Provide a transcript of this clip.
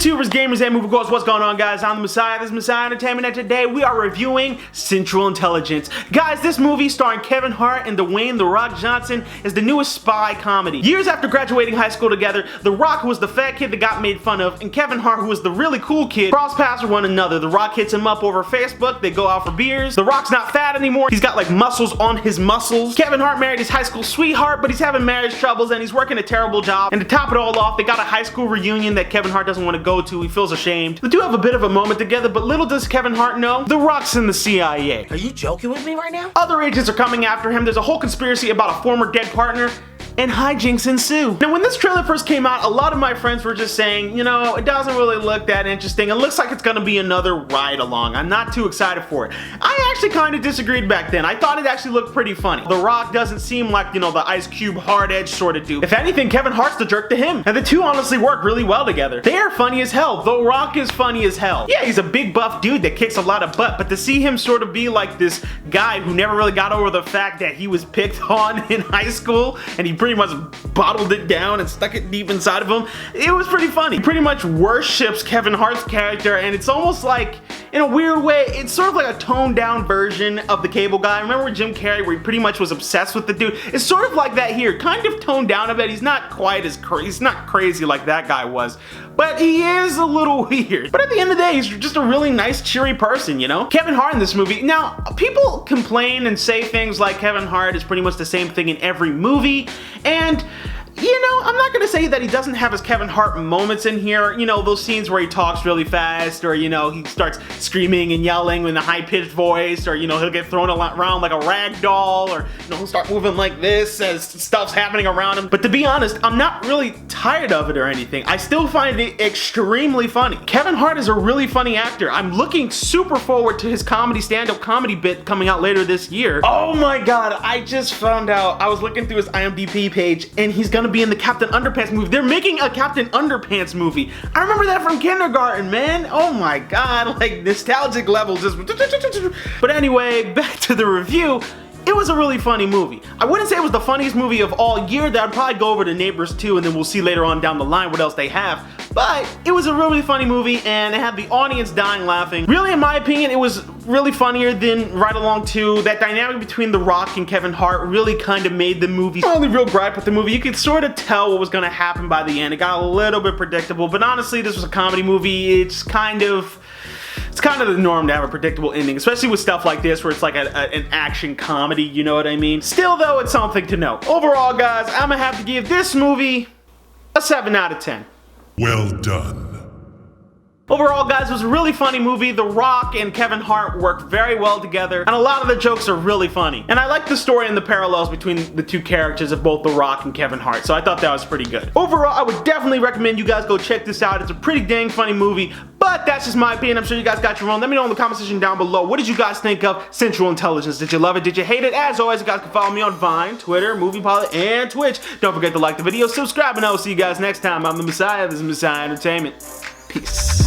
YouTubers, gamers, and moviegoers, what's going on, guys? I'm the Messiah, this is Messiah Entertainment, and today we are reviewing Central Intelligence. Guys, this movie starring Kevin Hart and Dwayne "The Rock" Johnson is the newest spy comedy. Years after graduating high school together, The Rock, who was the fat kid that got made fun of, and Kevin Hart, who was the really cool kid, cross paths with one another. The Rock hits him up over Facebook, they go out for beers. The Rock's not fat anymore, he's got like muscles on his muscles. Kevin Hart married his high school sweetheart, but he's having marriage troubles and he's working a terrible job. And to top it all off, they got a high school reunion that Kevin Hart doesn't want to go to. He feels ashamed. The two have a bit of a moment together, but little does Kevin Hart know, The Rock's in the CIA. Are you joking with me right now? Other agents are coming after him. There's a whole conspiracy about a former dead partner, and hijinks ensue. Now, when this trailer first came out, a lot of my friends were just saying, you know, it doesn't really look that interesting. It looks like it's gonna be another ride along. I'm not too excited for it. I actually kind of disagreed back then. I thought it actually looked pretty funny. The Rock doesn't seem like, you know, the Ice Cube hard edge sort of dude. If anything, Kevin Hart's the jerk to him. And the two honestly work really well together. They are funny as hell. The Rock is funny as hell. Yeah, he's a big buff dude that kicks a lot of butt, but to see him sort of be like this guy who never really got over the fact that he was picked on in high school, and he pretty much bottled it down and stuck it deep inside of him, it was pretty funny. He pretty much worships Kevin Hart's character, and it's almost like, in a weird way, it's sort of like a toned down version of the Cable Guy. Remember with Jim Carrey where he pretty much was obsessed with the dude? It's sort of like that here, kind of toned down a bit. He's not quite as he's not crazy like that guy was, but he is a little weird. But at the end of the day, he's just a really nice, cheery person, you know? Kevin Hart in this movie, now, people complain and say things like Kevin Hart is pretty much the same thing in every movie, and you know, I'm not gonna say that he doesn't have his Kevin Hart moments in here. You know, those scenes where he talks really fast, or, you know, he starts screaming and yelling in a high-pitched voice, or, you know, he'll get thrown around like a rag doll, or, you know, he'll start moving like this as stuff's happening around him. But to be honest, I'm not really tired of it or anything. I still find it extremely funny. Kevin Hart is a really funny actor. I'm looking super forward to his stand-up comedy bit coming out later this year. Oh my god, I just found out. I was looking through his IMDb page, and he's gonna be in the Captain Underpants movie. They're making a Captain Underpants movie. I remember that from kindergarten, man. Oh my god, like nostalgic level just. But anyway, back to the review. It was a really funny movie. I wouldn't say it was the funniest movie of all year. That I'd probably go over to Neighbors 2, and then we'll see later on down the line what else they have. But it was a really funny movie, and it had the audience dying laughing. Really, in my opinion, it was really funnier than Ride Along 2. That dynamic between The Rock and Kevin Hart really kind of made the movie. My only real gripe with the movie, you could sort of tell what was gonna happen by the end. It got a little bit predictable, but honestly, this was a comedy movie. It's kind of the norm to have a predictable ending, especially with stuff like this where it's like an action comedy, you know what I mean? Still though, it's something to know. Overall, guys, I'm gonna have to give this movie a 7 out of 10. Well done. Overall, guys, it was a really funny movie. The Rock and Kevin Hart work very well together, and a lot of the jokes are really funny. And I like the story and the parallels between the two characters of both The Rock and Kevin Hart, so I thought that was pretty good. Overall, I would definitely recommend you guys go check this out. It's a pretty dang funny movie, but that's just my opinion. I'm sure you guys got your own. Let me know in the comment section down below. What did you guys think of Central Intelligence? Did you love it? Did you hate it? As always, you guys can follow me on Vine, Twitter, MoviePilot, and Twitch. Don't forget to like the video, subscribe, and I will see you guys next time. I'm the Messiah. This is Messiah Entertainment. Peace.